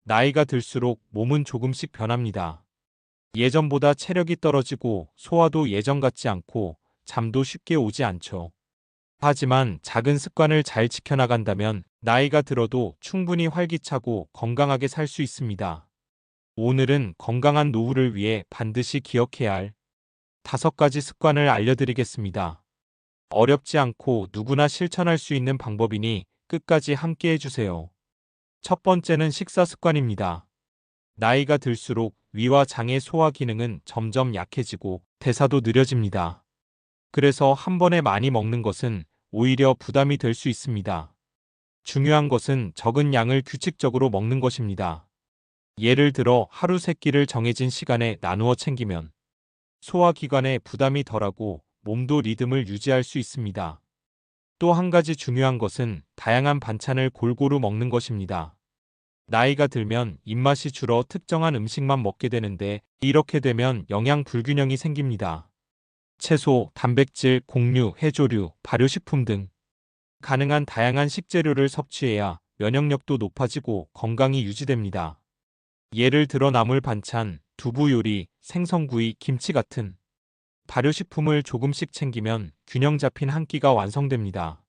나이가 들수록 몸은 조금씩 변합니다. 예전보다 체력이 떨어지고 소화도 예전 같지 않고 잠도 쉽게 오지 않죠. 하지만 작은 습관을 잘 지켜나간다면 나이가 들어도 충분히 활기차고 건강하게 살 수 있습니다. 오늘은 건강한 노후를 위해 반드시 기억해야 할 5가지 습관을 알려드리겠습니다. 어렵지 않고 누구나 실천할 수 있는 방법이니 끝까지 함께 해주세요. 첫 번째는 식사 습관입니다. 나이가 들수록 위와 장의 소화 기능은 점점 약해지고 대사도 느려집니다. 그래서 한 번에 많이 먹는 것은 오히려 부담이 될 수 있습니다. 중요한 것은 적은 양을 규칙적으로 먹는 것입니다. 예를 들어 하루 3끼를 정해진 시간에 나누어 챙기면 소화기관에 부담이 덜하고 몸도 리듬을 유지할 수 있습니다. 또 한 가지 중요한 것은 다양한 반찬을 골고루 먹는 것입니다. 나이가 들면 입맛이 줄어 특정한 음식만 먹게 되는데 이렇게 되면 영양 불균형이 생깁니다. 채소, 단백질, 곡류, 해조류, 발효식품 등 가능한 다양한 식재료를 섭취해야 면역력도 높아지고 건강이 유지됩니다. 예를 들어 나물 반찬, 두부 요리, 생선구이, 김치 같은 발효식품을 조금씩 챙기면 균형 잡힌 한 끼가 완성됩니다.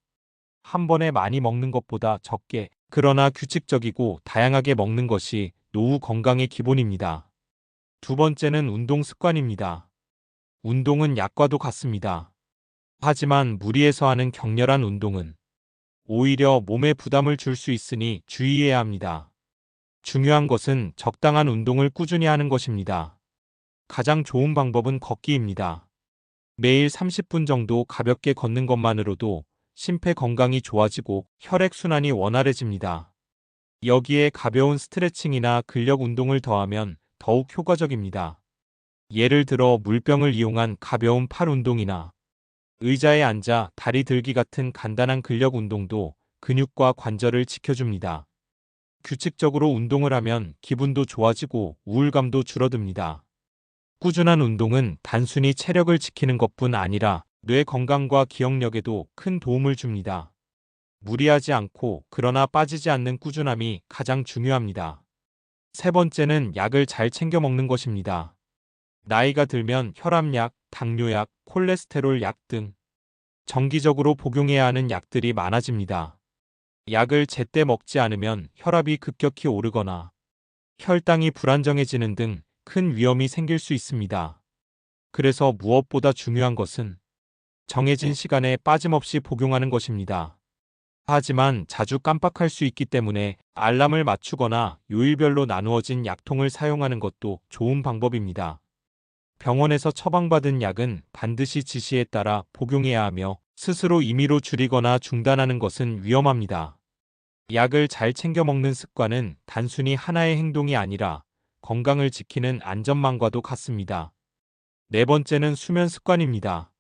한 번에 많이 먹는 것보다 적게, 그러나 규칙적이고 다양하게 먹는 것이 노후 건강의 기본입니다. 두 번째는 운동 습관입니다. 운동은 약과도 같습니다. 하지만 무리해서 하는 격렬한 운동은 오히려 몸에 부담을 줄 수 있으니 주의해야 합니다. 중요한 것은 적당한 운동을 꾸준히 하는 것입니다. 가장 좋은 방법은 걷기입니다. 매일 30분 정도 가볍게 걷는 것만으로도 심폐 건강이 좋아지고 혈액순환이 원활해집니다. 여기에 가벼운 스트레칭이나 근력 운동을 더하면 더욱 효과적입니다. 예를 들어 물병을 이용한 가벼운 팔 운동이나 의자에 앉아 다리 들기 같은 간단한 근력 운동도 근육과 관절을 지켜줍니다. 규칙적으로 운동을 하면 기분도 좋아지고 우울감도 줄어듭니다. 꾸준한 운동은 단순히 체력을 지키는 것뿐 아니라 뇌 건강과 기억력에도 큰 도움을 줍니다. 무리하지 않고 그러나 빠지지 않는 꾸준함이 가장 중요합니다. 세 번째는 약을 잘 챙겨 먹는 것입니다. 나이가 들면 혈압약, 당뇨약, 콜레스테롤 약 등 정기적으로 복용해야 하는 약들이 많아집니다. 약을 제때 먹지 않으면 혈압이 급격히 오르거나 혈당이 불안정해지는 등 큰 위험이 생길 수 있습니다. 그래서 무엇보다 중요한 것은 정해진 시간에 빠짐없이 복용하는 것입니다. 하지만 자주 깜빡할 수 있기 때문에 알람을 맞추거나 요일별로 나누어진 약통을 사용하는 것도 좋은 방법입니다. 병원에서 처방받은 약은 반드시 지시에 따라 복용해야 하며 스스로 임의로 줄이거나 중단하는 것은 위험합니다. 약을 잘 챙겨 먹는 습관은 단순히 하나의 행동이 아니라 건강을 지키는 안전망과도 같습니다. 네 번째는 수면 습관입니다.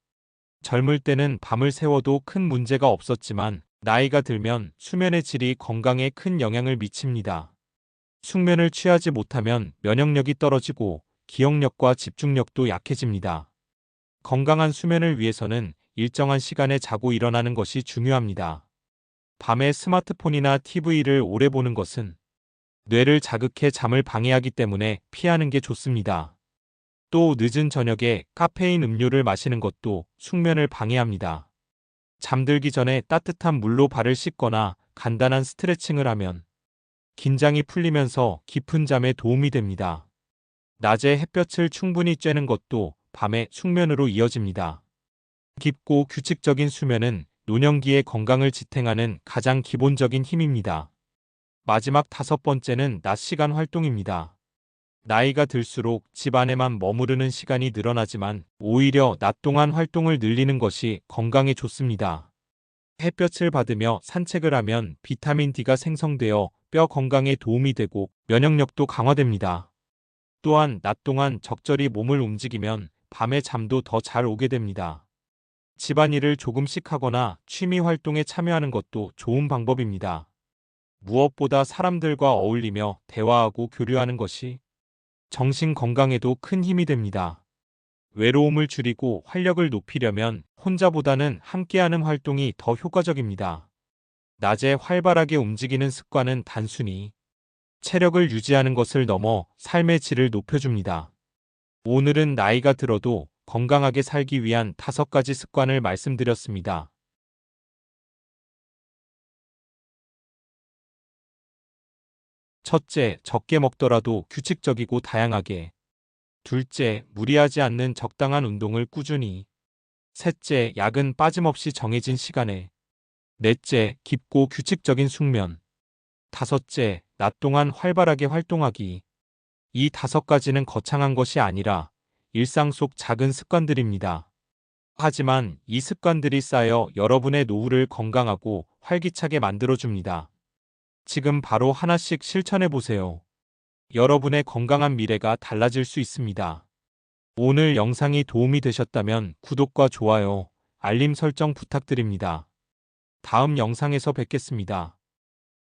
젊을 때는 밤을 새워도 큰 문제가 없었지만 나이가 들면 수면의 질이 건강에 큰 영향을 미칩니다. 숙면을 취하지 못하면 면역력이 떨어지고 기억력과 집중력도 약해집니다. 건강한 수면을 위해서는 일정한 시간에 자고 일어나는 것이 중요합니다. 밤에 스마트폰이나 TV를 오래 보는 것은 뇌를 자극해 잠을 방해하기 때문에 피하는 게 좋습니다. 또 늦은 저녁에 카페인 음료를 마시는 것도 숙면을 방해합니다. 잠들기 전에 따뜻한 물로 발을 씻거나 간단한 스트레칭을 하면 긴장이 풀리면서 깊은 잠에 도움이 됩니다. 낮에 햇볕을 충분히 쬐는 것도 밤의 숙면으로 이어집니다. 깊고 규칙적인 수면은 노년기의 건강을 지탱하는 가장 기본적인 힘입니다. 마지막 5번째는 낮 시간 활동입니다. 나이가 들수록 집 안에만 머무르는 시간이 늘어나지만 오히려 낮 동안 활동을 늘리는 것이 건강에 좋습니다. 햇볕을 받으며 산책을 하면 비타민 D가 생성되어 뼈 건강에 도움이 되고 면역력도 강화됩니다. 또한 낮 동안 적절히 몸을 움직이면 밤에 잠도 더 잘 오게 됩니다. 집안일을 조금씩 하거나 취미 활동에 참여하는 것도 좋은 방법입니다. 무엇보다 사람들과 어울리며 대화하고 교류하는 것이 정신 건강에도 큰 힘이 됩니다. 외로움을 줄이고 활력을 높이려면 혼자보다는 함께하는 활동이 더 효과적입니다. 낮에 활발하게 움직이는 습관은 단순히 체력을 유지하는 것을 넘어 삶의 질을 높여줍니다. 오늘은 나이가 들어도 건강하게 살기 위한 5가지 습관을 말씀드렸습니다. 첫째, 적게 먹더라도 규칙적이고 다양하게. 둘째, 무리하지 않는 적당한 운동을 꾸준히. 셋째, 약은 빠짐없이 정해진 시간에. 넷째, 깊고 규칙적인 숙면. 다섯째, 낮 동안 활발하게 활동하기. 이 5가지는 거창한 것이 아니라 일상 속 작은 습관들입니다. 하지만 이 습관들이 쌓여 여러분의 노후를 건강하고 활기차게 만들어줍니다. 지금 바로 하나씩 실천해 보세요. 여러분의 건강한 미래가 달라질 수 있습니다. 오늘 영상이 도움이 되셨다면 구독과 좋아요, 알림 설정 부탁드립니다. 다음 영상에서 뵙겠습니다.